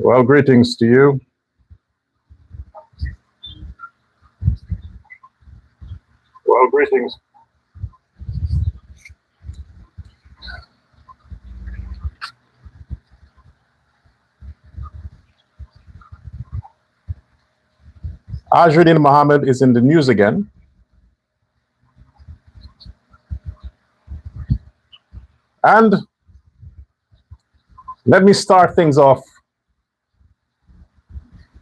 Well, greetings to you. Well, greetings. Azzrudin Mohamed is in the news again. And let me start things off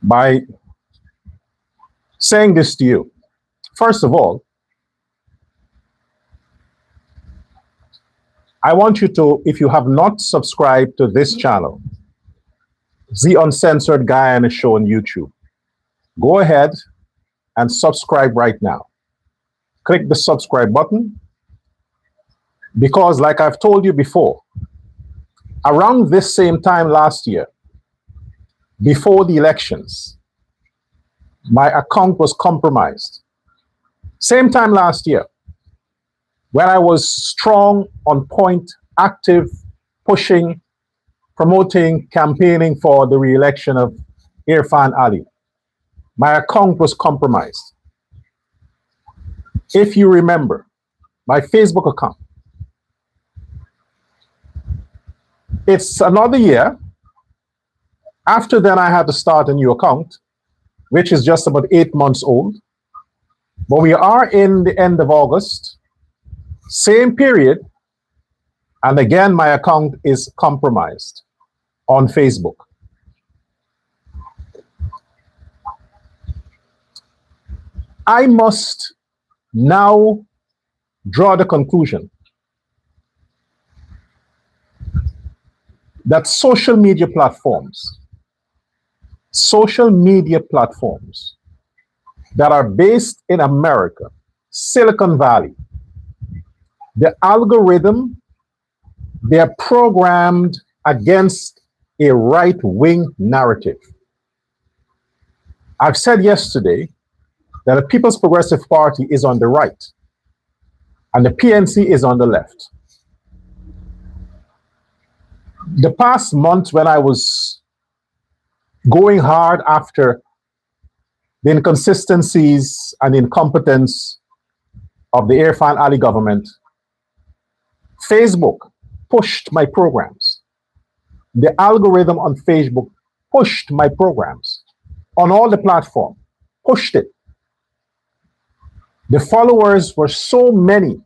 by saying this to you. First of all, I want you to, if you have not subscribed to this channel, the Uncensored Guyana show on YouTube, go ahead and subscribe right now. Click the subscribe button, because like I've told you before, around this same time last year, before the elections, my account was compromised. Same time last year, when I was strong, on point, active, pushing, promoting, campaigning for the re-election of Irfan Ali, my account was compromised. If you remember, my Facebook account, it's another year. After then, I had to start a new account, which is just about 8 months old. But we are in the end of August, same period, and again, my account is compromised on Facebook. I must now draw the conclusion that social media platforms that are based in America, Silicon Valley, the algorithm, they're programmed against a right-wing narrative. I've said yesterday that the People's Progressive Party is on the right and the PNC is on the left. The past month, when I was going hard after the inconsistencies and incompetence of the Irfan Ali government, Facebook pushed my programs. The algorithm on Facebook pushed my programs on all the platforms, pushed it. The followers were so many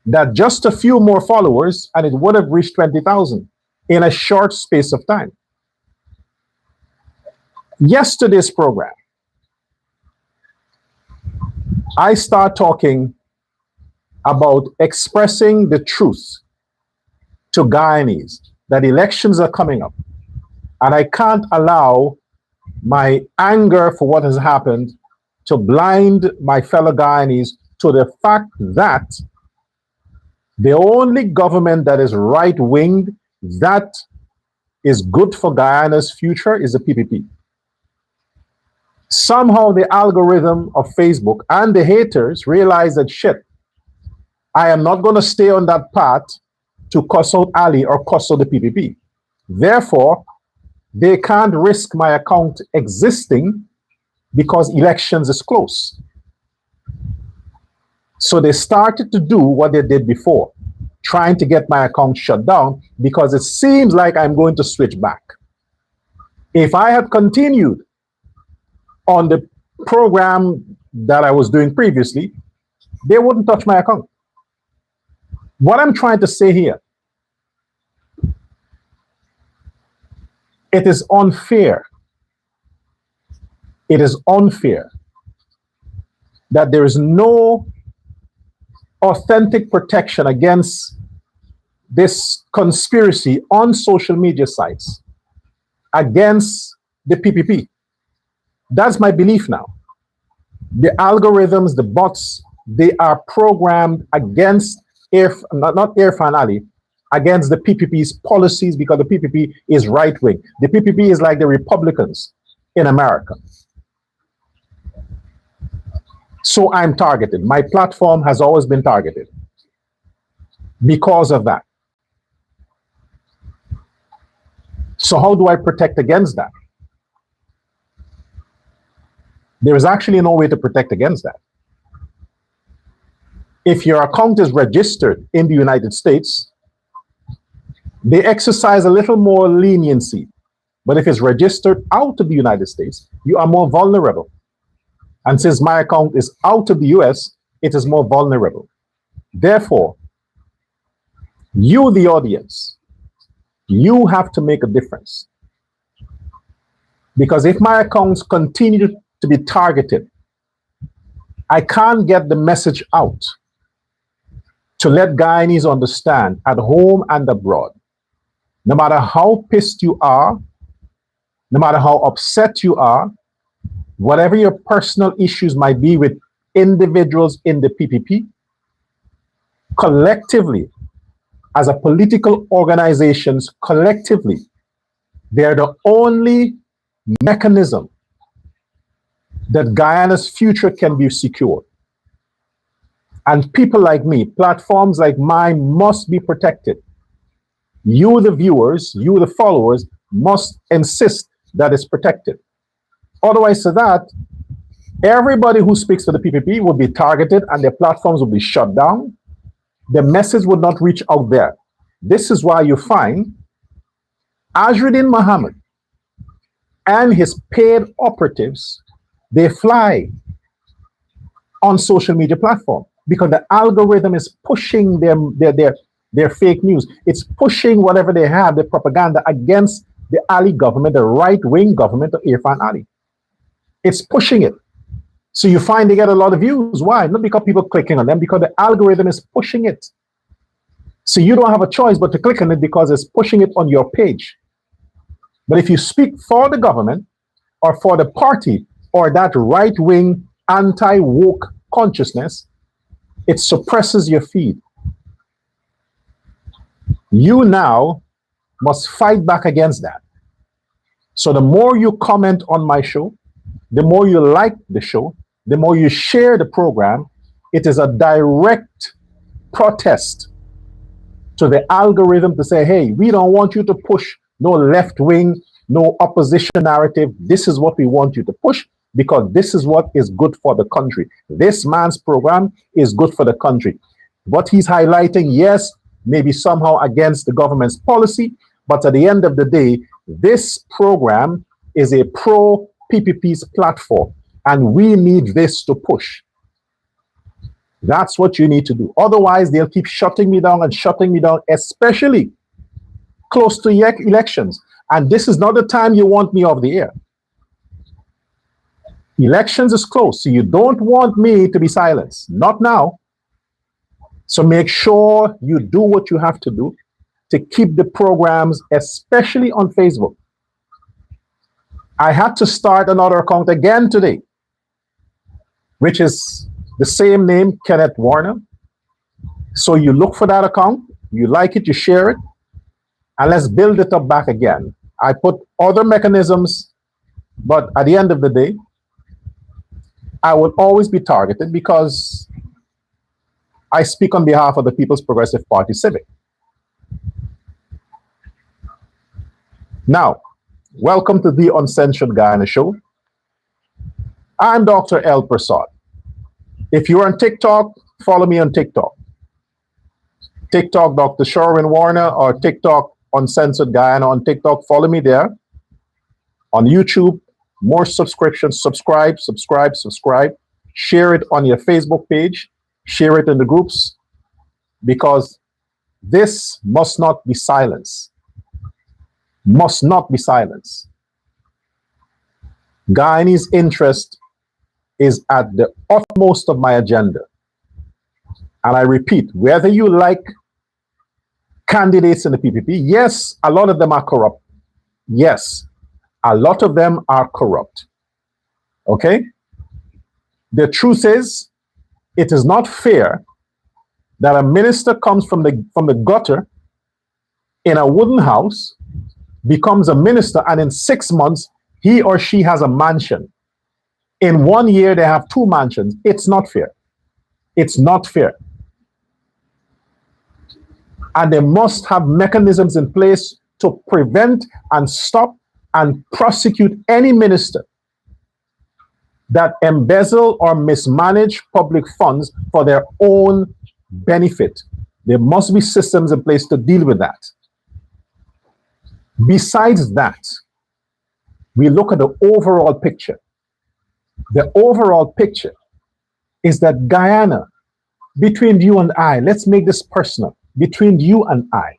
that just a few more followers and it would have reached 20,000 in a short space of time. Yesterday's program, I start talking about expressing the truth to Guyanese, that elections are coming up. And I can't allow my anger for what has happened to blind my fellow Guyanese to the fact that the only government that is right-winged, that is good for Guyana's future, is the PPP. Somehow the algorithm of Facebook and the haters realize that, shit, I am not going to stay on that path to cuss out Ali or cuss out the PPP. Therefore, they can't risk my account existing because elections is close. So they started to do what they did before, trying to get my account shut down, because it seems like I'm going to switch back. If I had continued on the program that I was doing previously, they wouldn't touch my account. What I'm trying to say here, it is unfair. It is unfair that there is no authentic protection against this conspiracy on social media sites against the PPP. That's my belief now. The algorithms, the bots, they are programmed against not Irfan Ali, against the PPP's policies, because the PPP is right-wing. The PPP is like the Republicans in America. So I'm targeted. My platform has always been targeted because of that. So how do I protect against that? There is actually no way to protect against that. If your account is registered in the United States, they exercise a little more leniency. But if it's registered out of the United States, you are more vulnerable. And since my account is out of the US, it is more vulnerable. Therefore, you, the audience, you have to make a difference. Because if my accounts continue to be targeted, I can't get the message out to let Guyanese understand at home and abroad, no matter how pissed you are, no matter how upset you are, whatever your personal issues might be with individuals in the PPP, collectively, as a political organizations, collectively, they're the only mechanism that Guyana's future can be secured. And people like me, platforms like mine must be protected. You, the viewers, you, the followers, must insist that it's protected. Otherwise, to that, everybody who speaks to the PPP would be targeted and their platforms would be shut down. The message would not reach out there. This is why you find Azzrudin Mohamed and his paid operatives, they fly on social media platform because the algorithm is pushing their fake news. It's pushing whatever they have, their propaganda against the Ali government, the right-wing government of Irfan Ali. It's pushing it. So you find they get a lot of views. Why? Not because people clicking on them, because the algorithm is pushing it. So you don't have a choice but to click on it because it's pushing it on your page. But if you speak for the government or for the party or that right-wing anti-woke consciousness, it suppresses your feed. You now must fight back against that. So the more you comment on my show, the more you like the show, the more you share the program, it is a direct protest to the algorithm to say, hey, we don't want you to push no left wing, no opposition narrative. This is what we want you to push because this is what is good for the country. This man's program is good for the country. What he's highlighting, yes, maybe somehow against the government's policy, but at the end of the day, this program is a pro-PPP's platform, and we need this to push. That's what you need to do. Otherwise, they'll keep shutting me down and shutting me down, especially close to elections. And this is not the time you want me off the air. Elections is close, so you don't want me to be silenced. Not now. So make sure you do what you have to do to keep the programs, especially on Facebook. I had to start another account again today, which is the same name, Kenneth Warner. So you look for that account, you like it, you share it, and let's build it up back again. I put other mechanisms, but at the end of the day, I will always be targeted because I speak on behalf of the People's Progressive Party Civic. Now, welcome to the Uncensored Guyana Show. I'm Dr. L. Prasad. If you're on TikTok, follow me on TikTok. TikTok Dr. Sherwin Warner or TikTok Uncensored Guyana on TikTok. Follow me there. On YouTube, more subscriptions. Subscribe. Share it on your Facebook page. Share it in the groups because this must not be silenced. Must not be silenced. Guyanese interest is at the utmost of my agenda. And I repeat, whether you like candidates in the PPP, yes, a lot of them are corrupt. Yes, a lot of them are corrupt. Okay? The truth is, it is not fair that a minister comes from the gutter in a wooden house, becomes a minister, and in 6 months, he or she has a mansion. In 1 year, they have 2 mansions. It's not fair. It's not fair. And they must have mechanisms in place to prevent and stop and prosecute any minister that embezzle or mismanage public funds for their own benefit. There must be systems in place to deal with that. Besides that, we look at the overall picture. The overall picture is that Guyana, between you and I, let's make this personal, between you and I,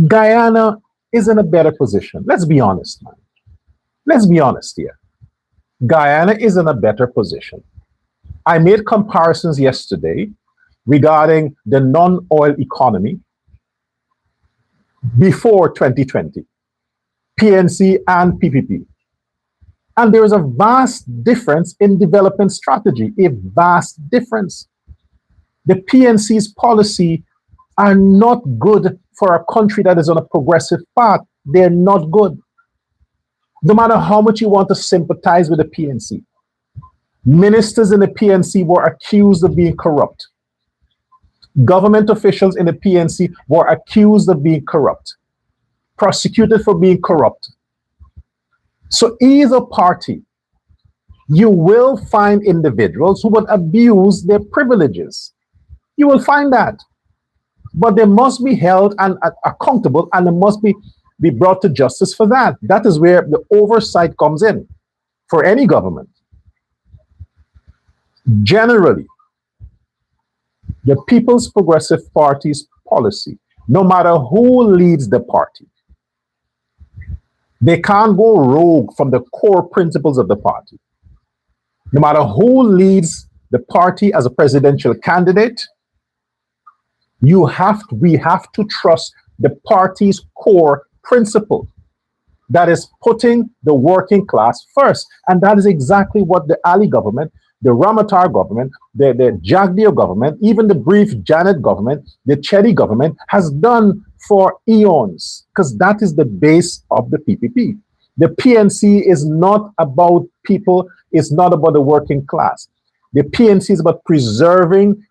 Guyana is in a better position. Let's be honest, man. Let's be honest here. Guyana is in a better position. I made comparisons yesterday regarding the non-oil economy before 2020, PNC and PPP. And there is a vast difference in development strategy, a vast difference. The PNC's policy are not good for a country that is on a progressive path. They're not good. No matter how much you want to sympathize with the PNC. Ministers in the PNC were accused of being corrupt. Government officials in the PNC were accused of being corrupt, prosecuted for being corrupt. So either party, you will find individuals who would abuse their privileges. You will find that. But they must be held and accountable, and they must be brought to justice for that. That is where the oversight comes in for any government. Generally, the People's Progressive Party's policy, no matter who leads the party, they can't go rogue from the core principles of the party. No matter who leads the party as a presidential candidate, we have to trust the party's core principle, that is putting the working class first. And that is exactly what the Ali government, the Ramatar government, the Jagdeo government, even the brief Janet government, the Chedi government has done for eons, because that is the base of the PPP. The PNC is not about people, it's not about the working class. The PNC is about preserving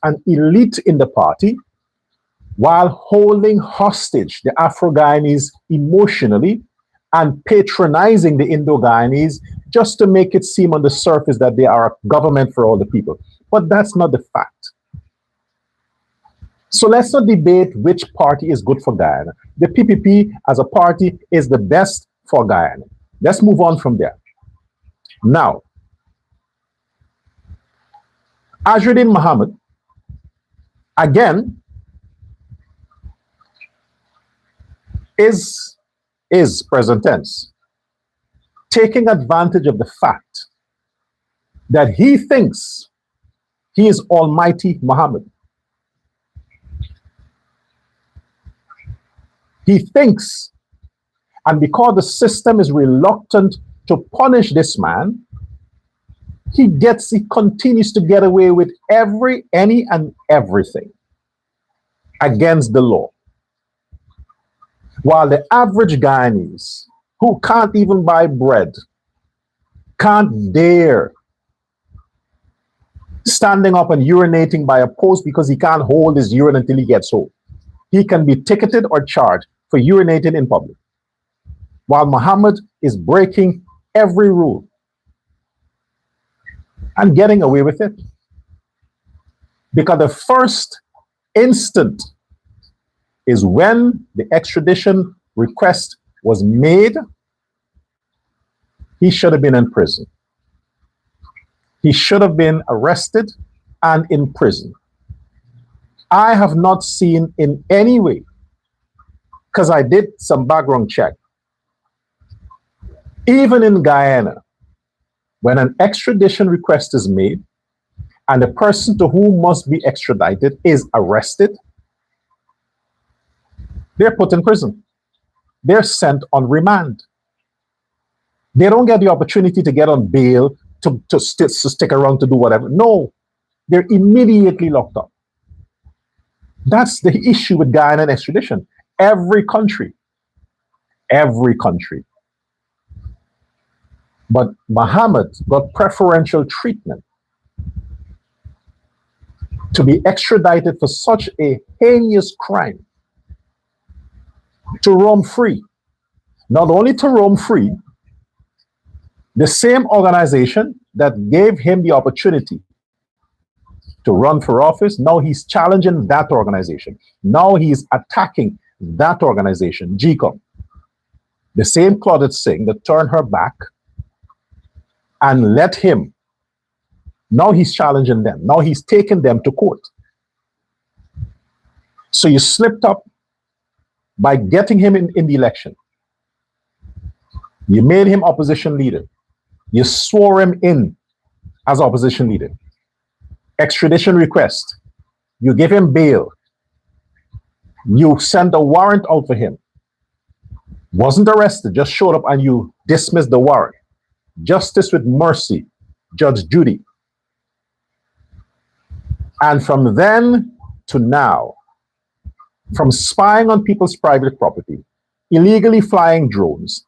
an elite in the party while holding hostage the Afro-Guyanese emotionally and patronizing the Indo-Guyanese just to make it seem on the surface that they are a government for all the people. But that's not the fact. So let's not debate which party is good for Guyana. The PPP as a party is the best for Guyana. Let's move on from there. Now, Azzrudin Mohamed, again, is present tense, taking advantage of the fact that he thinks he is Almighty Muhammad. He thinks, and because the system is reluctant to punish this man, he continues to get away with any and everything against the law. While the average Guyanese, who can't even buy bread, can't dare standing up and urinating by a post because he can't hold his urine until he gets home. He can be ticketed or charged for urinating in public. While Muhammad is breaking every rule and getting away with it. Because the first instant is when the extradition request was made, he should have been in prison. He should have been arrested and in prison. I have not seen in any way, because I did some background check, even in Guyana, when an extradition request is made and the person to whom must be extradited is arrested, they're put in prison. They're sent on remand. They don't get the opportunity to get on bail, to stick around to do whatever. No, they're immediately locked up. That's the issue with Guyana extradition. Every country. But Mohammed got preferential treatment to be extradited for such a heinous crime. to roam free. Not only to roam free, the same organization that gave him the opportunity to run for office, now he's challenging that organization. Now he's attacking that organization, GCOM. The same Claudette Singh that turned her back and let him. Now he's challenging them. Now he's taking them to court. So you slipped up by getting him in the election. You made him opposition leader. You swore him in as opposition leader. Extradition request. You give him bail. You sent a warrant out for him. Wasn't arrested, just showed up and you dismissed the warrant. Justice with mercy, Judge Judy. And from then to now, from spying on people's private property, illegally flying drones,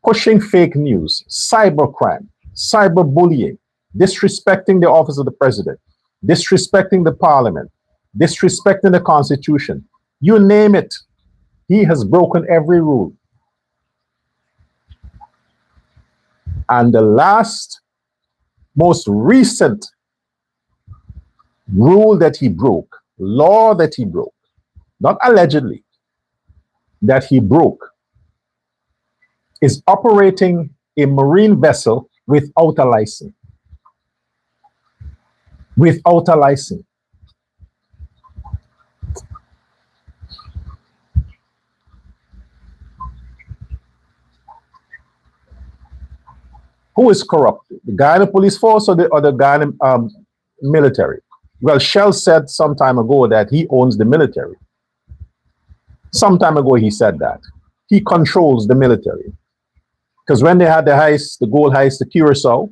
pushing fake news, cybercrime, cyberbullying, disrespecting the office of the president, disrespecting the parliament, disrespecting the constitution, you name it, he has broken every rule. And the last, most recent rule that he broke, law that he broke, not allegedly, that he broke, is operating a marine vessel without a license. Without a license. Who is corrupt? The Guyana police force or the Guyana military? Well, Shell said some time ago that he owns the military. Some time ago he said that. He controls the military. Because when they had the heist, the gold heist, the Curacao,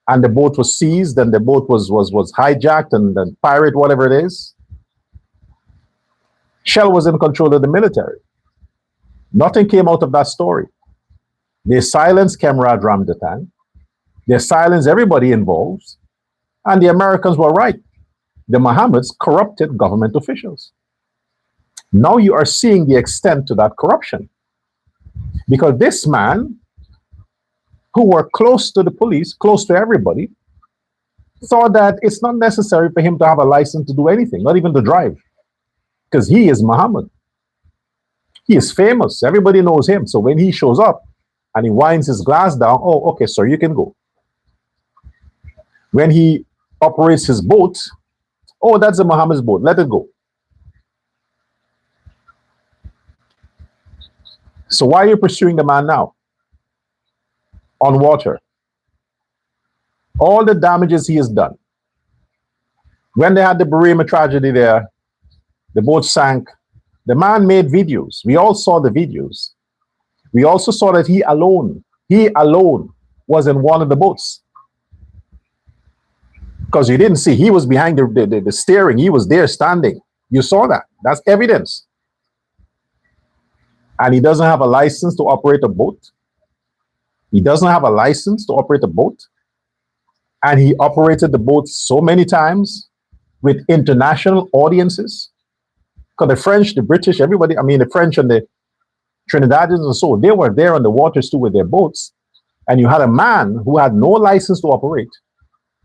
and the boat was seized and the boat was hijacked and pirate, whatever it is, Shell was in control of the military. Nothing came out of that story. They silenced Camarade Ramdatan. They silenced everybody involved. And the Americans were right. The Mohammeds corrupted government officials. Now you are seeing the extent to that corruption. Because this man, who were close to the police, close to everybody, thought that it's not necessary for him to have a license to do anything, not even to drive. Because he is Mohammed. He is famous. Everybody knows him. So when he shows up and he winds his glass down, oh, okay, sir, you can go. When he operates his boat, oh, that's a Mohammed's boat, let it go. So why are you pursuing the man now? On water. All the damages he has done. When they had the Burema tragedy there, the boat sank. The man made videos. We all saw the videos. We also saw that he alone was in one of the boats. Because you didn't see, he was behind the steering. He was there standing. You saw that. That's evidence. And he doesn't have a license to operate a boat. He doesn't have a license to operate a boat. And he operated the boat so many times with international audiences. Because the French, the British, everybody, I mean, the French and the Trinidadians and so, they were there on the waters too with their boats. And you had a man who had no license to operate,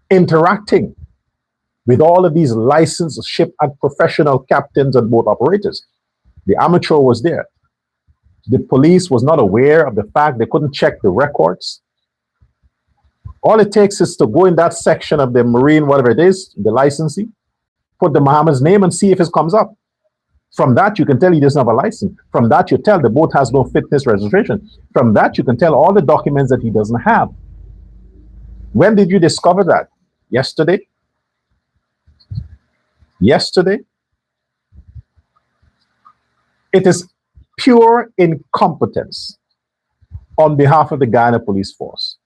interacting with all of these licensed ship and professional captains and boat operators. The amateur was there. The police was not aware of the fact they couldn't check the records. All it takes is to go in that section of the marine, whatever it is, the licensing, put the Mohammed's name and see if it comes up. From that, you can tell he doesn't have a license. From that, you tell the boat has no fitness registration. From that, you can tell all the documents that he doesn't have. When did you discover that? Yesterday? Yesterday? It is pure incompetence on behalf of the Guyana Police Force,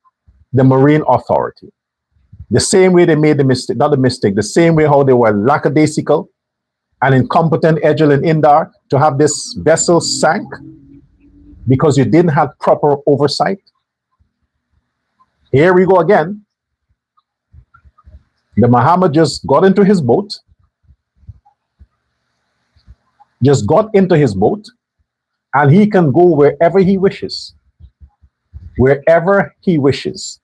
the Marine Authority. The same way they made the mistake, not the mistake, the same way how they were lackadaisical and incompetent, Edgel and Indar, to have this vessel sank because you didn't have proper oversight. Here we go again. The Mohammed just got into his boat, and he can go wherever he wishes. Wherever he wishes.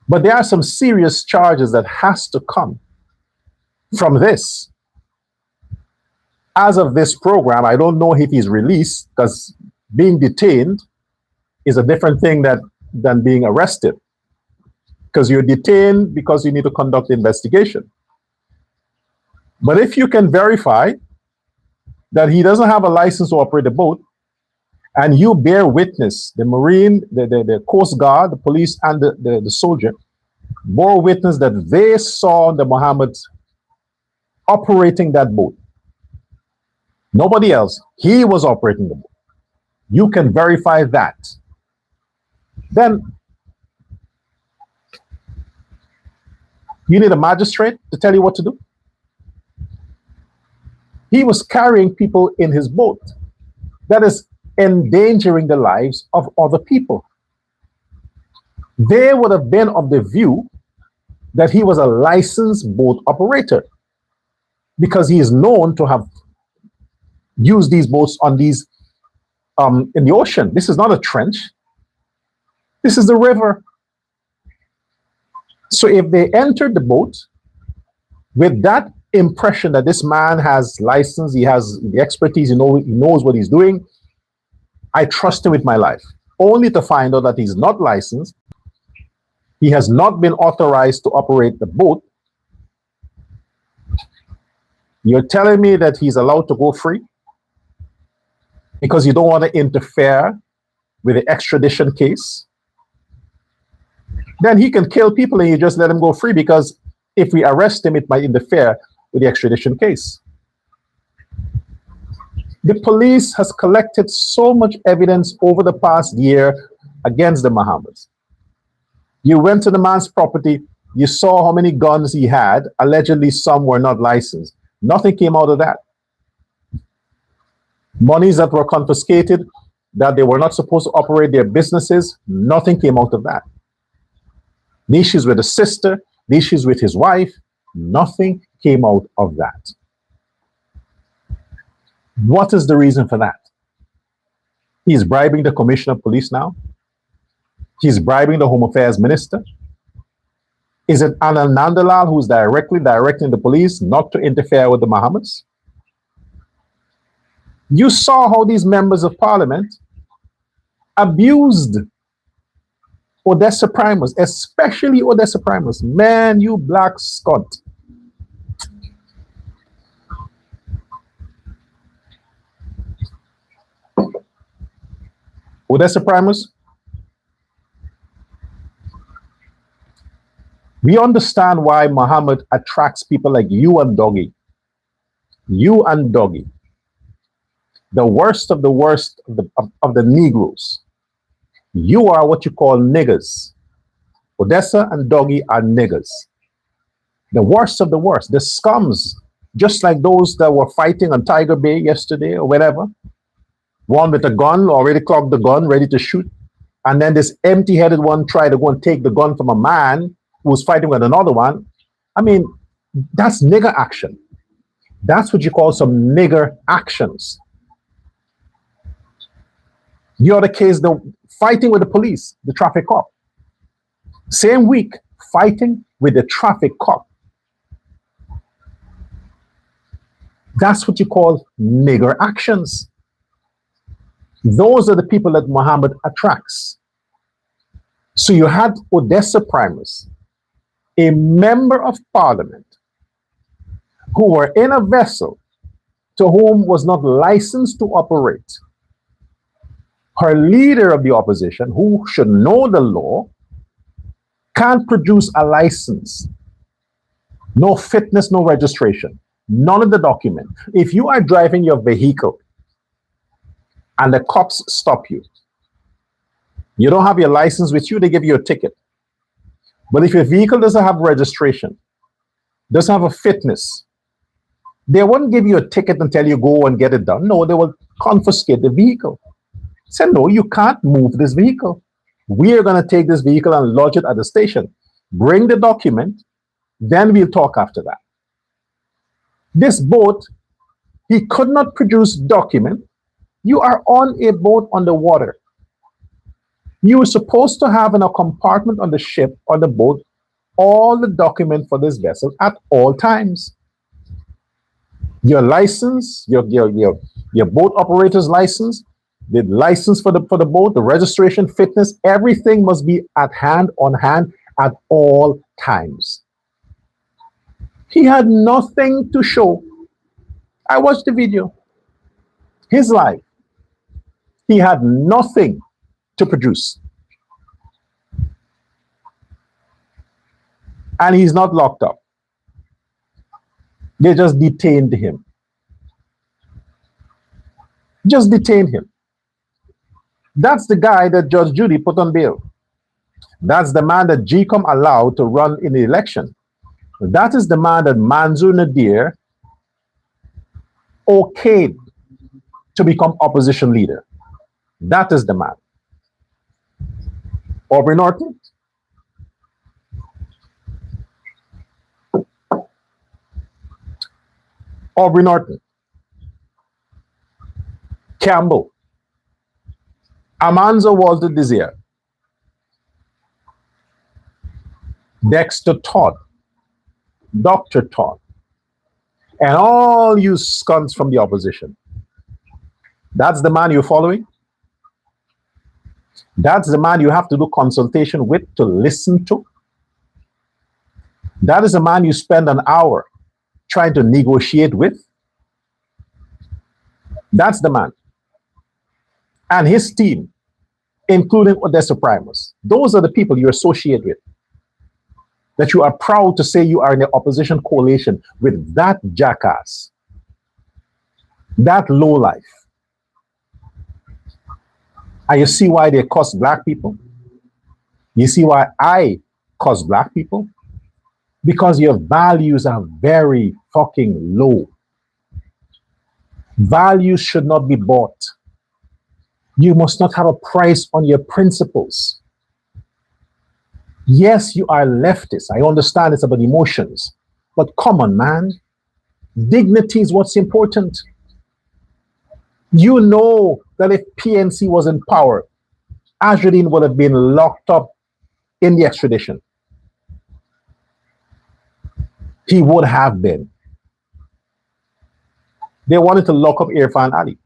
But there are some serious charges that has to come from this. As of this program, I don't know if he's released, because being detained is a different thing than being arrested. Because you're detained because you need to conduct the investigation. But if you can verify that he doesn't have a license to operate the boat, and you bear witness, the Marine, the Coast Guard, the police, and the soldier bore witness that they saw the Mohammed operating that boat. Nobody else. He was operating the boat. You can verify that. Then you need a magistrate to tell you what to do. He was carrying people in his boat. That is endangering the lives of other people. They would have been of the view that he was a licensed boat operator, because he is known to have used these boats on these in the ocean. This is not a trench. This is the river. So if they entered the boat with that impression that this man has license, he has the expertise, he knows what he's doing, I trust him with my life, only to find out that he's not licensed, he has not been authorized to operate the boat. You're telling me that he's allowed to go free because you don't want to interfere with the extradition case? Then he can kill people and you just let him go free, because if we arrest him, it might interfere with the extradition case. The police has collected so much evidence over the past year against the Mohammeds. You went to the man's property, you saw how many guns he had. Allegedly, some were not licensed. Nothing came out of that. Monies that were confiscated, that they were not supposed to operate their businesses, nothing came out of that. The issues with the sister, the issues with his wife, nothing came out of that. What is the reason for that? He's bribing the commissioner of police now. He's bribing the Home Affairs minister. Is it Anand Nandalal who's directly directing the police not to interfere with the Mohammeds? You saw how these members of parliament abused Odessa Primus, especially Odessa Primus. Man, you black scunt. Odessa Primus, we understand why Mohammed attracts people like you and Doggy. You and Doggy. The worst of the worst of the Negroes. You are what you call niggers. Odessa and Doggy are niggers. The worst of the worst. The scums. Just like those that were fighting on Tiger Bay yesterday or whatever. One with a gun, already clocked the gun, ready to shoot. And then this empty-headed one tried to go and take the gun from a man who was fighting with another one. I mean, that's nigger action. That's what you call some nigger actions. You're the case, the fighting with the police, the traffic cop. Same week, fighting with the traffic cop. That's what you call nigger actions. Those are the people that Mohammed attracts. So you had Odessa Primus, a member of parliament, who were in a vessel to whom was not licensed to operate. Her leader of the opposition, who should know the law, can't produce a license. No fitness, no registration, none of the document. If you are driving your vehicle and the cops stop you, you don't have your license with you, they give you a ticket. But if your vehicle doesn't have registration, doesn't have a fitness, they won't give you a ticket and tell you go and get it done. No, they will confiscate the vehicle. Say, no, you can't move this vehicle. We are going to take this vehicle and lodge it at the station. Bring the document, then we'll talk after that. This boat, he could not produce document You are on a boat on the water. You were supposed to have in a compartment on the ship or the boat all the documents for this vessel at all times. Your license, your boat operator's license, the license for the boat, the registration, fitness, everything must be at hand, on hand at all times. He had nothing to show. I watched the video. His life. He had nothing to produce. And he's not locked up. They just detained him. Just detained him. That's the guy that Judge Judy put on bail. That's the man that GCOM allowed to run in the election. That is the man that Mansour Nadir okayed to become opposition leader. That is the man. Aubrey Norton. Aubrey Norton. Campbell. Amanza Walter Desir. Dexter Todd. Dr. Todd. And all you skunks from the opposition. That's the man you're following. That's the man you have to do consultation with, to listen to. That is the man you spend an hour trying to negotiate with. That's the man. And his team, including Odessa Primus. Those are the people you associate with. That you are proud to say you are in the opposition coalition with that jackass. That lowlife. And you see why they cuss black people? You see why I cuss black people? Because your values are very fucking low. Values should not be bought. You must not have a price on your principles. Yes, you are leftist. I understand it's about emotions. But come on, man. Dignity is what's important. You know that if PNC was in power, Azzrudin would have been locked up in the extradition. He would have been. They wanted to lock up Irfan Ali.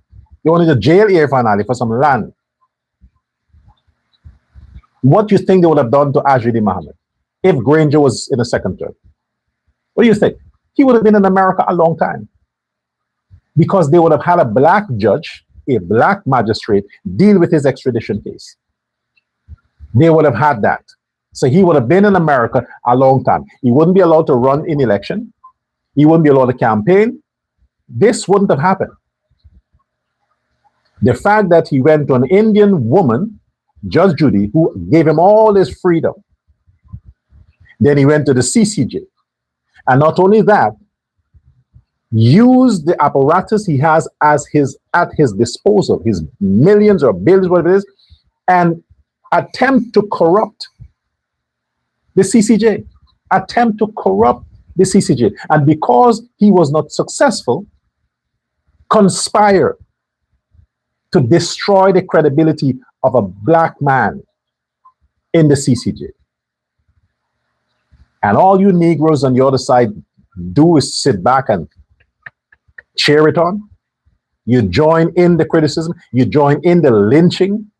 They wanted to jail Irfan Ali for some land. What do you think they would have done to Azzrudin Mohamed if Granger was in a second term? What do you think? He would have been in America a long time. Because they would have had a black judge, a black magistrate, deal with his extradition case. They would have had that. So he would have been in America a long time. He wouldn't be allowed to run in election. He wouldn't be allowed to campaign. This wouldn't have happened. The fact that he went to an Indian woman, Judge Judy, who gave him all his freedom. Then he went to the CCJ. And not only that, used the apparatus he has at his disposal, his millions or billions, whatever it is, and attempt to corrupt the CCJ. Attempt to corrupt the CCJ. And because he was not successful, conspire to destroy the credibility of a black man in the CCJ. And all you Negroes on the other side do is sit back and cheer it on. You join in the criticism. You join in the lynching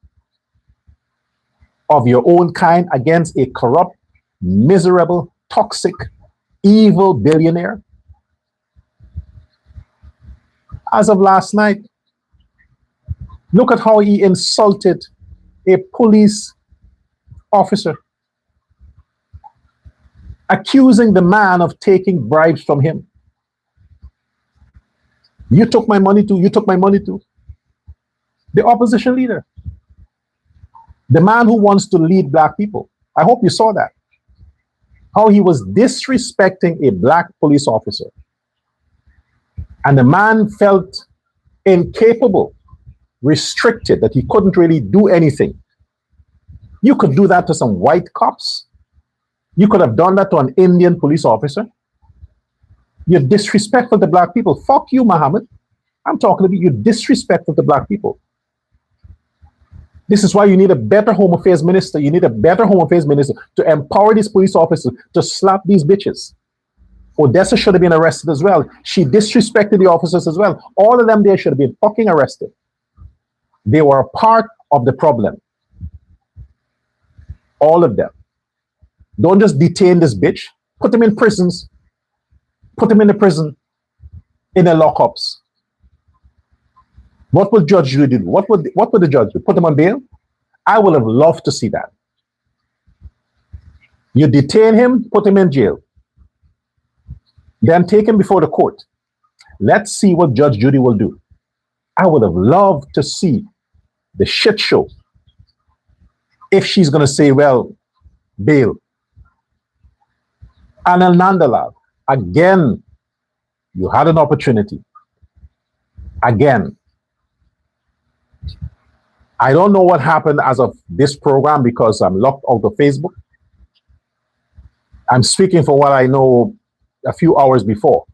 of your own kind against a corrupt, miserable, toxic, evil billionaire. As of last night, look at how he insulted a police officer, accusing the man of taking bribes from him. You took my money too. You took my money too. The opposition leader. The man who wants to lead black people. I hope you saw that. How he was disrespecting a black police officer. And the man felt incapable, restricted, that he couldn't really do anything. You could do that to some white cops. You could have done that to an Indian police officer. You're disrespectful to black people. Fuck you, Mohamed. I'm talking about you disrespected the black people. This is why you need a better Home Affairs minister. You need a better Home Affairs minister to empower these police officers to slap these bitches. Odessa should have been arrested as well. She disrespected the officers as well. All of them there should have been fucking arrested. They were a part of the problem. All of them. Don't just detain this bitch. Put them in prisons. Put them in the prison. In the lockups. What would Judge Judy do? What would the judge do? Put them on bail? I would have loved to see that. You detain him, put him in jail. Then take him before the court. Let's see what Judge Judy will do. I would have loved to see the shit show. If she's going to say, well, bail. Anil Nandalal, again, you had an opportunity. Again. I don't know what happened as of this program because I'm locked out of Facebook. I'm speaking for what I know a few hours before.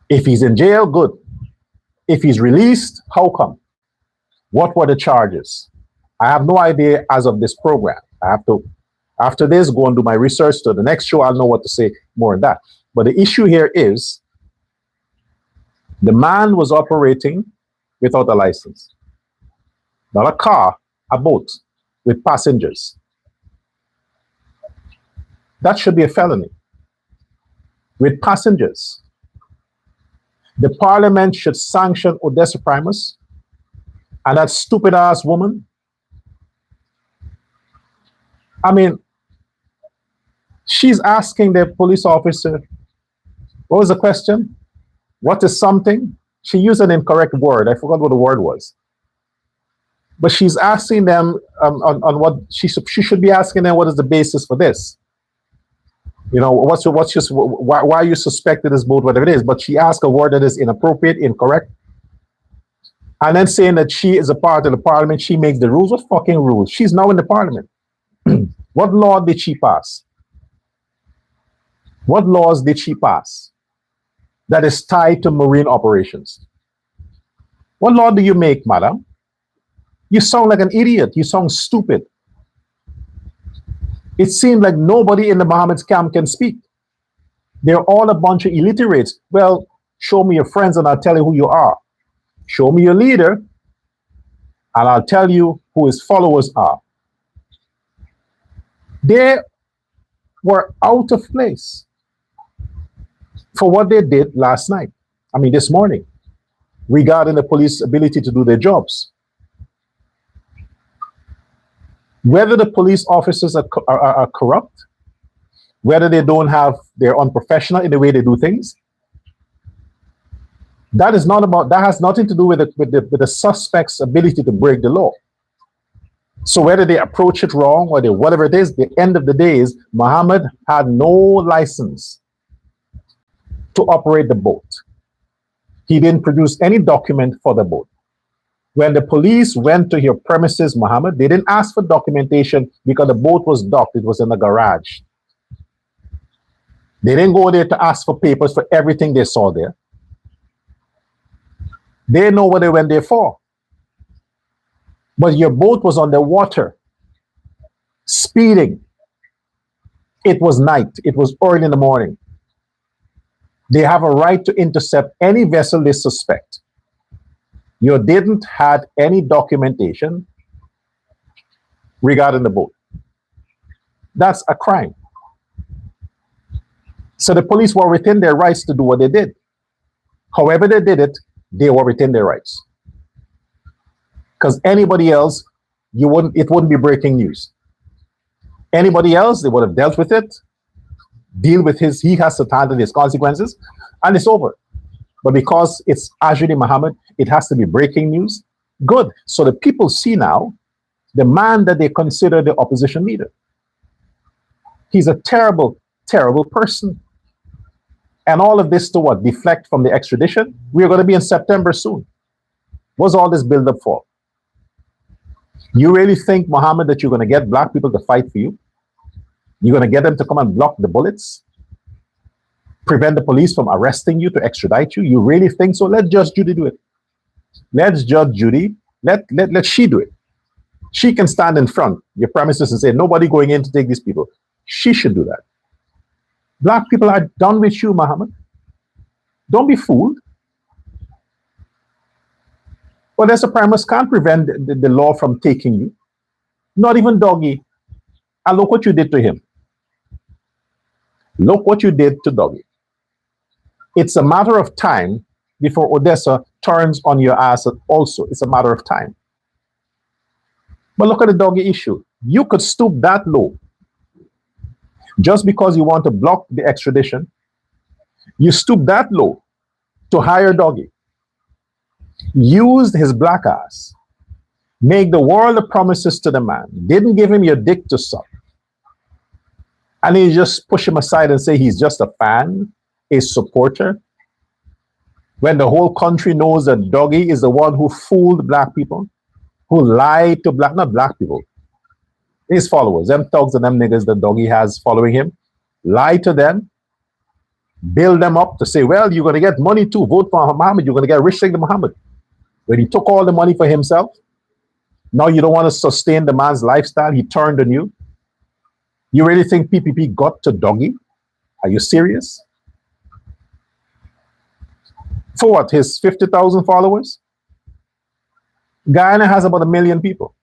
If he's in jail, good. If he's released, how come? What were the charges? I have no idea as of this program. I have to, after this, go and do my research. To the next show, I'll know what to say more on that. But the issue here is the man was operating without a license. Not a car, a boat with passengers. That should be a felony. With passengers. The parliament should sanction Odessa Primus and that stupid ass woman. I mean, she's asking the police officer, what was the question? What is something? She used an incorrect word. I forgot what the word was. But she's asking them on what she should be asking them. What is the basis for this? You know, why you suspected this boat, whatever it is. But she asked a word that is inappropriate, incorrect, and then saying that she is a part of the parliament. She makes the rules. What fucking rules? She's now in the parliament. What law did she pass? What laws did she pass that is tied to marine operations? What law do you make, madam? You sound like an idiot. You sound stupid. It seemed like nobody in the Mohammed's camp can speak. They're all a bunch of illiterates. Well, show me your friends and I'll tell you who you are. Show me your leader and I'll tell you who his followers are. They were out of place for what they did last night. I mean, this morning, regarding the police ability to do their jobs. Whether the police officers are corrupt, whether they don't have, they're unprofessional in the way they do things, that has nothing to do with the suspect's ability to break the law. So whether they approach it wrong or whatever it is, the end of the day is Mohammed had no license to operate the boat. He didn't produce any document for the boat. When the police went to your premises, Mohammed, they didn't ask for documentation because the boat was docked. It was in the garage. They didn't go there to ask for papers for everything they saw there. They know what they went there for. But your boat was on the water, speeding. It was night. It was early in the morning. They have a right to intercept any vessel they suspect. You didn't have any documentation regarding the boat. That's a crime. So the police were within their rights to do what they did. However they did it, they were within their rights. Because anybody else, it wouldn't be breaking news. Anybody else, they would have dealt with it, he has to handle his consequences, and it's over. But because it's Azzrudin Mohamed, it has to be breaking news. Good. So the people see now the man that they consider the opposition leader. He's a terrible, terrible person. And all of this to what? Deflect from the extradition? We're going to be in September soon. What's all this build-up for? You really think, Mohammed, that you're going to get black people to fight for you? You're going to get them to come and block the bullets? prevent the police from arresting you to extradite you? You really think so? Let Judge Judy do it. Let's Judge Judy. Let she do it. She can stand in front your premises and say, nobody going in to take these people. She should do that. Black people are done with you, Mohamed. Don't be fooled. Well, there's a premise can't prevent the law from taking you. Not even Doggy. And look what you did to him. Look what you did to Doggy. It's a matter of time before Odessa turns on your ass also. It's a matter of time. But look at the Doggy issue. You could stoop that low just because you want to block the extradition. You stoop that low to hire Doggy. Used his black ass. Make the world of promises to the man. Didn't give him your dick to suck. And you just push him aside and say he's just a fan, a supporter. When the whole country knows that Doggy is the one who fooled black people, who lied to not black people, his followers, them thugs and them niggas that Doggy has following him, lie to them, build them up to say, well, you're going to get money too. Vote for Mohamed. You're going to get rich like the Mohamed. When he took all the money for himself, now you don't want to sustain the man's lifestyle. He turned on you. You really think PPP got to Doggy? Are you serious? For what? His 50,000 followers? Guyana has about 1 million people.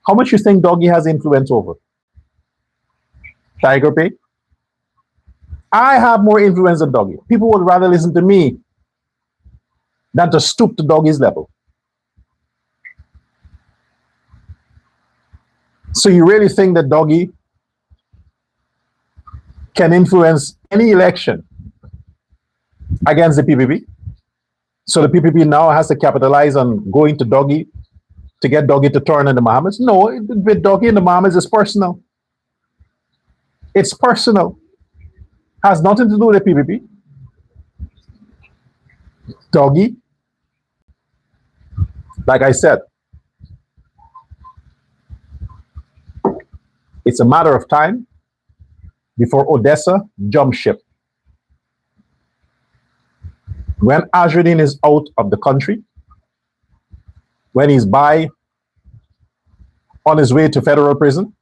How much you think Doggy has influence over? Tiger Pay? I have more influence than Doggy. People would rather listen to me than to stoop to Doggy's level. So you really think that Doggy can influence any election against the PPP? So the PPP now has to capitalize on going to Doggy to get Doggy to turn on the Mohammeds? No, with Doggy and the Mohammeds, it's personal. It's personal. Has nothing to do with the PPP. Doggy, like I said, it's a matter of time before Odessa jumps ship. When Azzrudin is out of the country, when he's on his way to federal prison,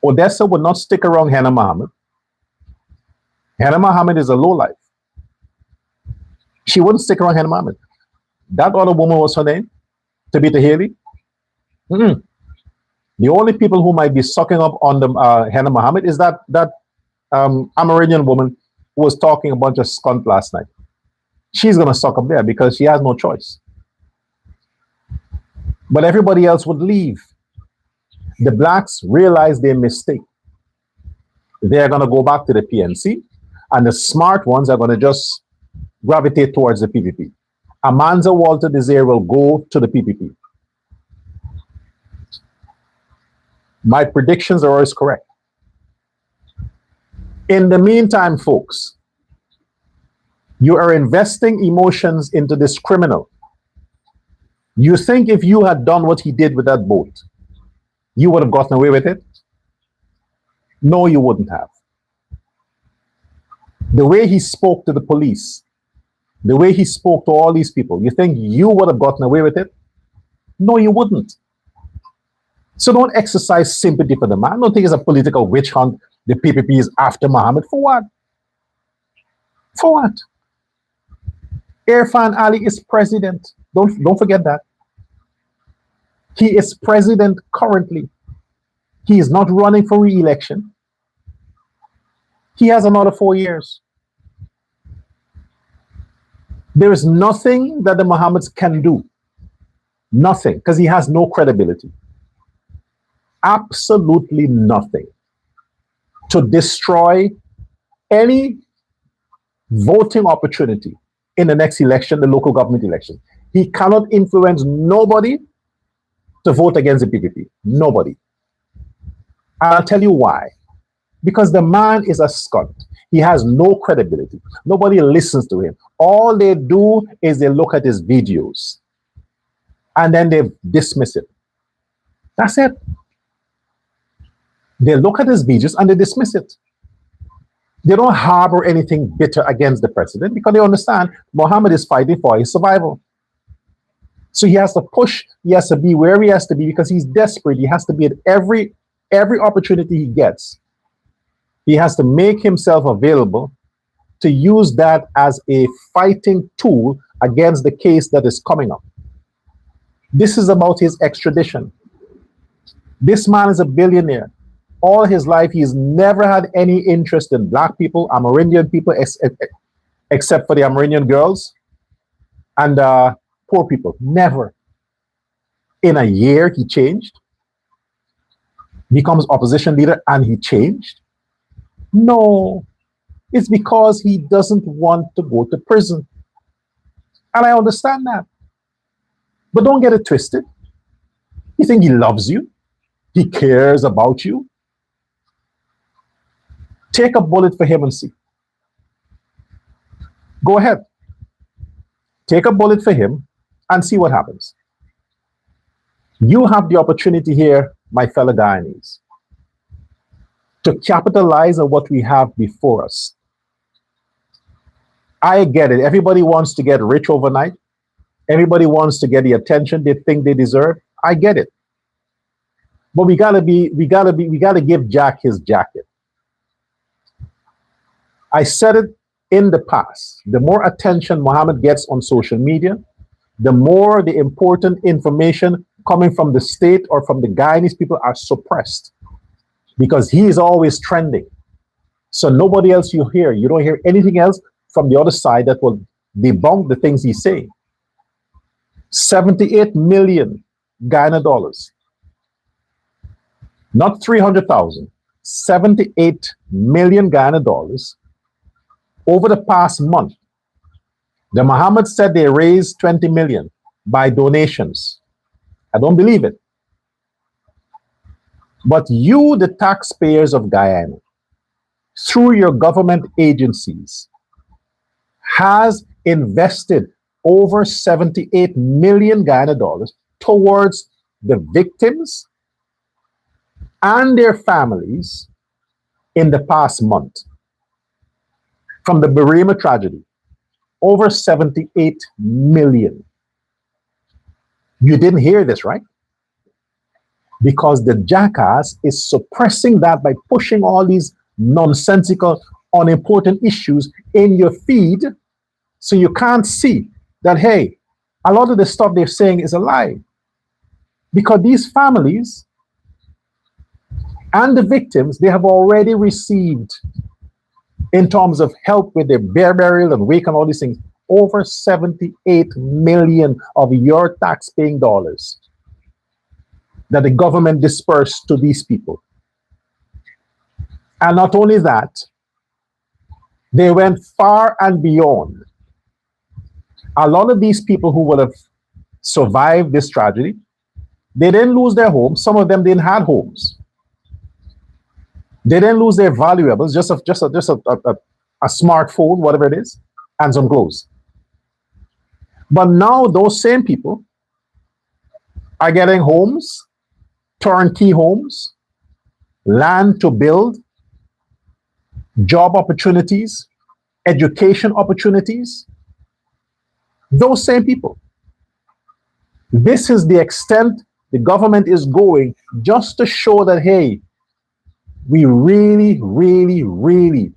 Odessa would not stick around Hannah Mohamed. Hannah Mohamed is a lowlife. She wouldn't stick around Hannah Mohamed. That other woman, was her name? Tabitha Haley? The only people who might be sucking up on the Hannah Mohamed is that Amerindian woman who was talking a bunch of skunt last night. She's going to suck up there because she has no choice. But everybody else would leave. The blacks realize their mistake. They're going to go back to the PNC, and the smart ones are going to just gravitate towards the PPP. Amanza Walter Desir will go to the PPP. My predictions are always correct. In the meantime, folks, you are investing emotions into this criminal. You think if you had done what he did with that boat, you would have gotten away with it? No, you wouldn't have. The way he spoke to the police, the way he spoke to all these people, you think you would have gotten away with it? No, you wouldn't. So don't exercise sympathy for the man. Don't think it's a political witch hunt. The PPP is after Mohamed. For what? For what? Irfan Ali is president. Don't forget that. He is president currently. He is not running for re-election. He has another 4 years. There is nothing that the Mohammeds can do. Nothing, because he has no credibility. Absolutely nothing to destroy any voting opportunity in the next election, the local government election. He cannot influence nobody to vote against the PPP. Nobody. I'll tell you why. Because the man is a scunt. He has no credibility. Nobody listens to him. All they do is they look at his videos and then they dismiss it. That's it. They look at his videos and they dismiss it. They don't harbor anything bitter against the president because they understand Mohammed is fighting for his survival. So he has to push, he has to be where he has to be because he's desperate. He has to be at every opportunity he gets. He has to make himself available to use that as a fighting tool against the case that is coming up. This is about his extradition. This man is a billionaire. All his life, he's never had any interest in black people, Amerindian people, except for the Amerindian girls and poor people. Never. In a year, he changed, becomes opposition leader, and he changed. No, it's because he doesn't want to go to prison. And I understand that. But don't get it twisted. You think he loves you? He cares about you? Take a bullet for him and see. Go ahead. Take a bullet for him and see what happens. You have the opportunity here, my fellow Guyanese, to capitalize on what we have before us. I get it. Everybody wants to get rich overnight. Everybody wants to get the attention they think they deserve. I get it. But we gotta give Jack his jacket. I said it in the past. The more attention Mohammed gets on social media, the more the important information coming from the state or from the Guyanese people are suppressed because he is always trending. So nobody else you hear. You don't hear anything else from the other side that will debunk the things he's saying. 78 million Guyana dollars. Not 300,000. 78 million Guyana dollars over the past month. The Mohammed said they raised 20 million by donations. I don't believe it. But you, the taxpayers of Guyana, through your government agencies, has invested over 78 million Guyana dollars towards the victims and their families in the past month. From the Berrima tragedy, over 78 million. You didn't hear this, right? Because the jackass is suppressing that by pushing all these nonsensical, unimportant issues in your feed so you can't see that, hey, a lot of the stuff they're saying is a lie. Because these families and the victims, they have already received, in terms of help with their bear burial and wake and all these things, over 78 million of your tax-paying dollars that the government dispersed to these people. And not only that, they went far and beyond. A lot of these people who would have survived this tragedy, they didn't lose their homes. Some of them didn't have homes. They didn't lose their valuables, just a smartphone, whatever it is, and some clothes. But now those same people are getting homes, turnkey homes, land to build, job opportunities, education opportunities. Those same people. This is the extent the government is going just to show that, hey, we really, really, really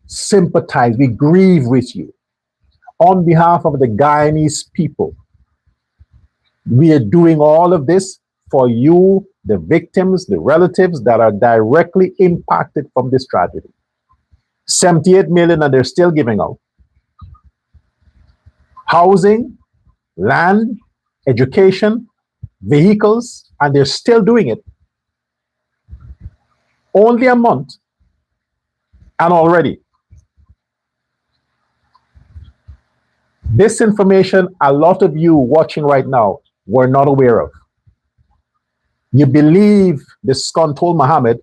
sympathize, we grieve with you. On behalf of the Guyanese people, we are doing all of this for you, the victims, the relatives that are directly impacted from this tragedy. 78 million, and they're still giving out. Housing, land, education, vehicles, and they're still doing it. Only a month, and already. This information, a lot of you watching right now were not aware of. You believe the scum told Mohammed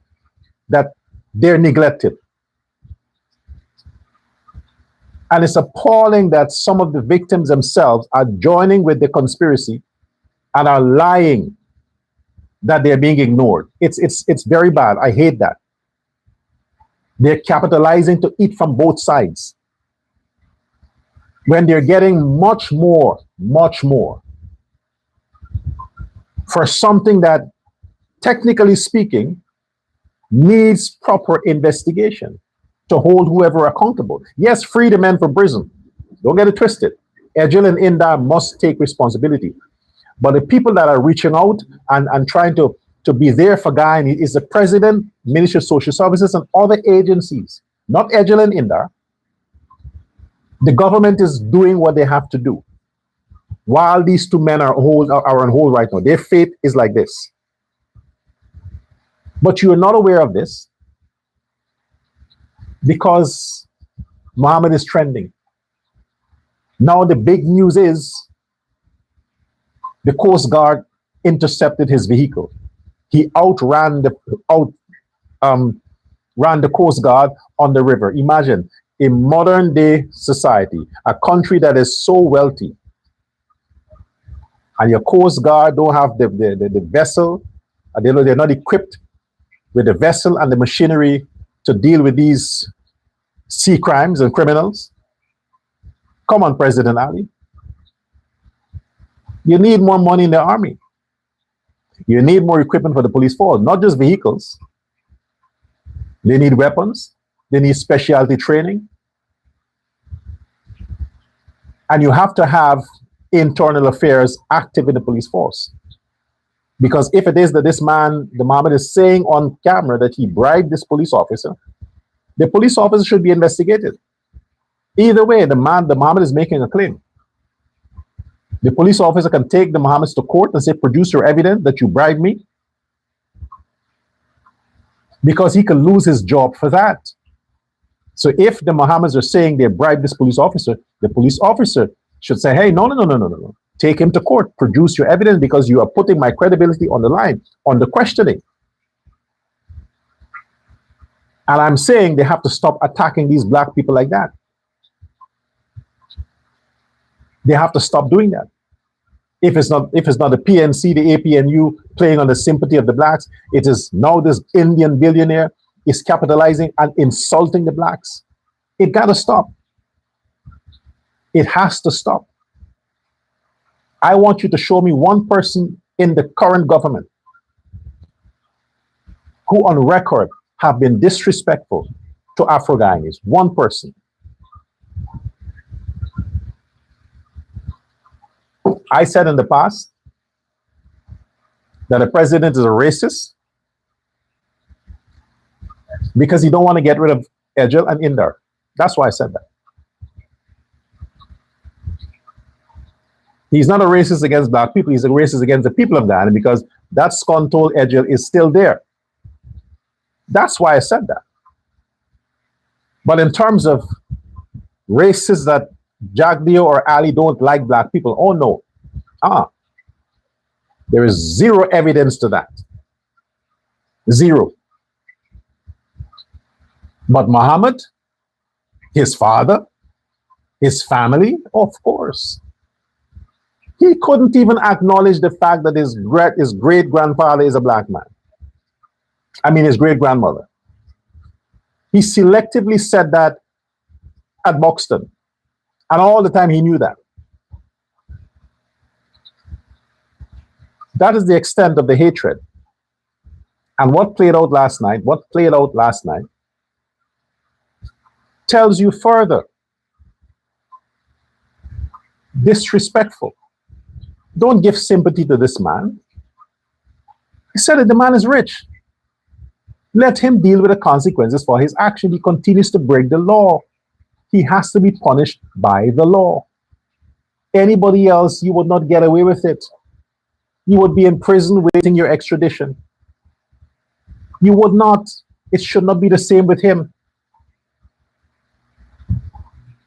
that they're neglected. And it's appalling that some of the victims themselves are joining with the conspiracy and are lying that they're being ignored. It's very bad. I hate that. They're capitalizing to eat from both sides when they're getting much more for something that, technically speaking, needs proper investigation to hold whoever accountable. Yes, free the men from prison. Don't get it twisted. Ejel and Indar must take responsibility. But the people that are reaching out and trying to be there for Guyana is the president, Ministry of Social Services, and other agencies, not Ejel and Indar. The government is doing what they have to do. While these two men are on hold right now, their fate is like this. But you are not aware of this because Mohamed is trending. Now the big news is the Coast Guard intercepted his vehicle. He ran the Coast Guard on the river. Imagine, in modern day society, a country that is so wealthy, and your Coast Guard don't have the vessel, they're not equipped with the vessel and the machinery to deal with these sea crimes and criminals. Come on, President Ali. You need more money in the army. You need more equipment for the police force, not just vehicles. They need weapons. They need specialty training. And you have to have internal affairs active in the police force. Because if it is that this man, the Mohamed, is saying on camera that he bribed this police officer, the police officer should be investigated. Either way, the Mohamed is making a claim. The police officer can take the Mohammeds to court and say, produce your evidence that you bribed me. Because he can lose his job for that. So if the Mohammeds are saying they bribed this police officer, the police officer should say, hey, no. Take him to court. Produce your evidence because you are putting my credibility on the line, on the questioning. And I'm saying they have to stop attacking these black people like that. They have to stop doing that. If it's not the PNC, the APNU playing on the sympathy of the blacks, it is now this Indian billionaire is capitalizing and insulting the blacks. It got to stop. It has to stop. I want you to show me one person in the current government who on record have been disrespectful to Afro-Guyanese. One person. I said in the past that the president is a racist because he don't want to get rid of Ejel and Indar. That's why I said that. He's not a racist against black people. He's a racist against the people of Guyana because that scoundrel Ejel is still there. That's why I said that. But in terms of racists that Jagdio or Ali don't like black people, oh no. There is zero evidence to that. Zero. But Mohamed, his father, his family, of course. He couldn't even acknowledge the fact that his great-grandfather is a black man. I mean, his great-grandmother. He selectively said that at Buxton. And all the time he knew that. That is the extent of the hatred. And what played out last night tells you further. Disrespectful. Don't give sympathy to this man. He said that the man is rich. Let him deal with the consequences for his action. He continues to break the law. He has to be punished by the law. Anybody else, you would not get away with it. You would be in prison waiting your extradition. You would not. It should not be the same with him.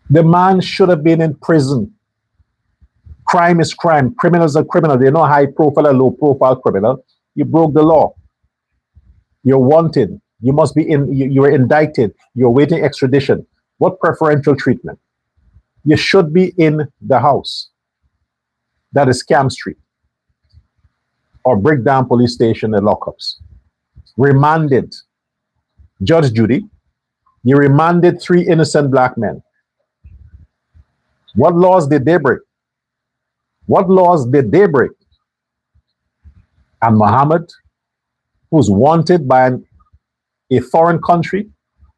The man should have been in prison. Crime is crime. Criminals are criminals. They're not high profile or low profile criminal. You broke the law. You're wanted. You must be you're indicted. You're waiting extradition. What preferential treatment? You should be in the house. That is Camp Street. Or Brickdown Police Station and lockups. Remanded. Judge Judy, You remanded 3 innocent black men. What laws did they break? What laws did they break? And Mohamed, who's wanted by a foreign country,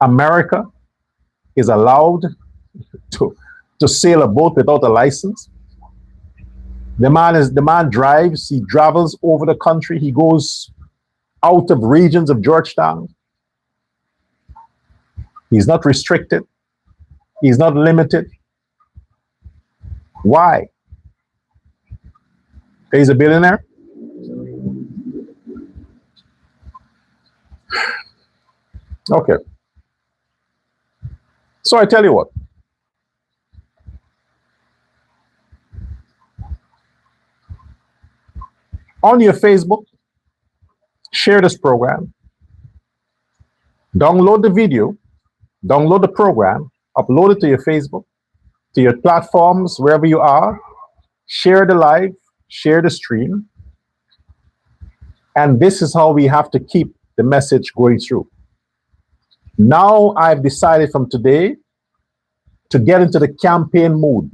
America, is allowed to sail a boat without a license. The man drives, he travels over the country, he goes out of regions of Georgetown. He's not restricted. He's not limited. Why? He's a billionaire. Okay. So I tell you what. On your Facebook, share this program. Download the video, download the program, upload it to your Facebook, to your platforms, wherever you are. Share the live, share the stream. And this is how we have to keep the message going through. Now I've decided from today to get into the campaign mood.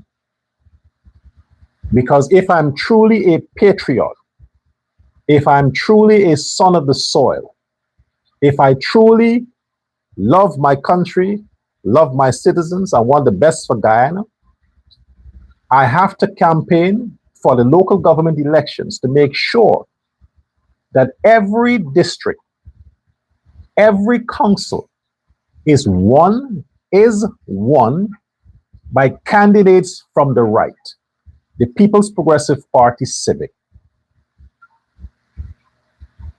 Because if I'm truly a patriot, if I'm truly a son of the soil, if I truly love my country, love my citizens, I want the best for Guyana, I have to campaign for the local government elections to make sure that every district, every council is won by candidates from the right, the People's Progressive Party Civic.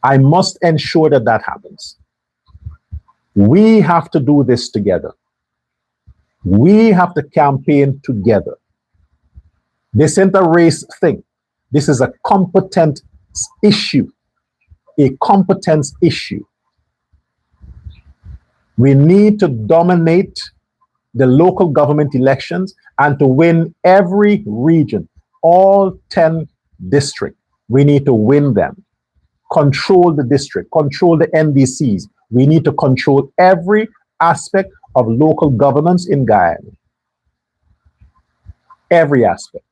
I must ensure that that happens. We have to do this together. We have to campaign together. This isn't a race thing. This is a competence issue. A competence issue. We need to dominate the local government elections and to win every region, all 10 districts. We need to win them. Control the district, control the NDCs. We need to control every aspect of local governance in Guyana. Every aspect.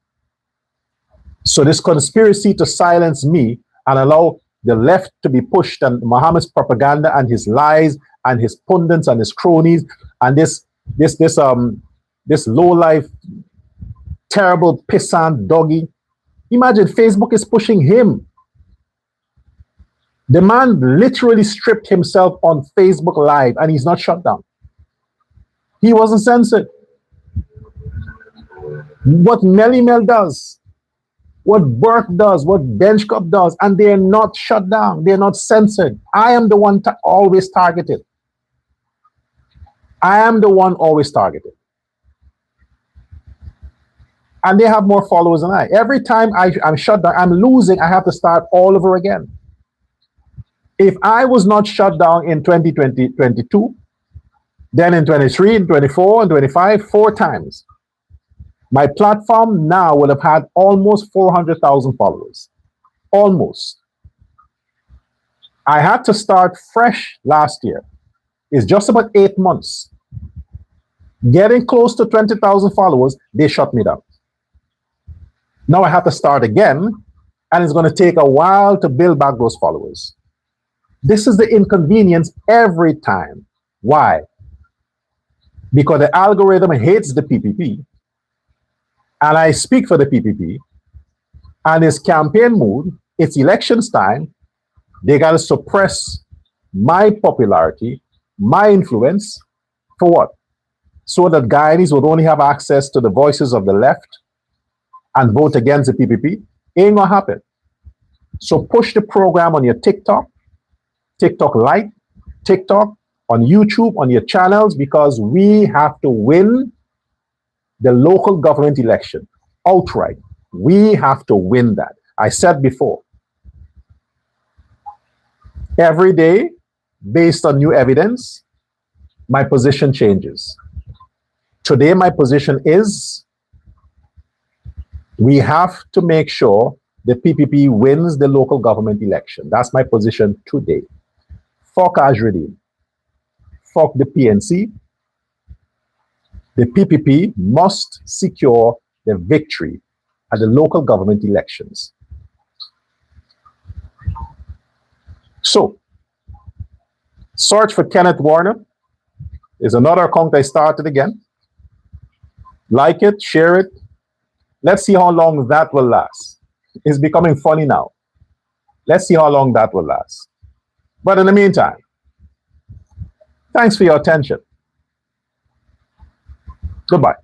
So this conspiracy to silence me and allow the left to be pushed and Mohammed's propaganda and his lies and his pundits and his cronies and this low-life, terrible pissant doggy. Imagine Facebook is pushing him. The man literally stripped himself on Facebook Live and he's not shut down. He wasn't censored. What Melly Mel does, what Burke does, what Bench Cup does, and they're not shut down. They're not censored. I am the one always targeted. I am the one always targeted. And they have more followers than I. Every time I'm shut down, I'm losing, I have to start all over again. If I was not shut down in 2020, 22, then in 23, in 24, and 25, 4 times, my platform now would have had almost 400,000 followers. Almost. I had to start fresh last year. It's just about 8 months. Getting close to 20,000 followers, they shut me down. Now I have to start again, and it's going to take a while to build back those followers. This is the inconvenience every time. Why? Because the algorithm hates the PPP, and I speak for the PPP, and it's campaign mood, it's elections time, they got to suppress my popularity, my influence, for what? So that Guyanese would only have access to the voices of the left and vote against the PPP. Ain't gonna happen. So push the program on your TikTok Lite, TikTok, on YouTube, on your channels, because we have to win the local government election outright. We have to win that. I said before, every day, based on new evidence, my position changes. Today, my position is we have to make sure the PPP wins the local government election. That's my position today. Fuck Azzrudin. Fuck the PNC. The PPP must secure the victory at the local government elections. So, search for Kenneth Warner is another account I started again. Like it, share it. Let's see how long that will last. It's becoming funny now. Let's see how long that will last. But in the meantime, thanks for your attention. Goodbye.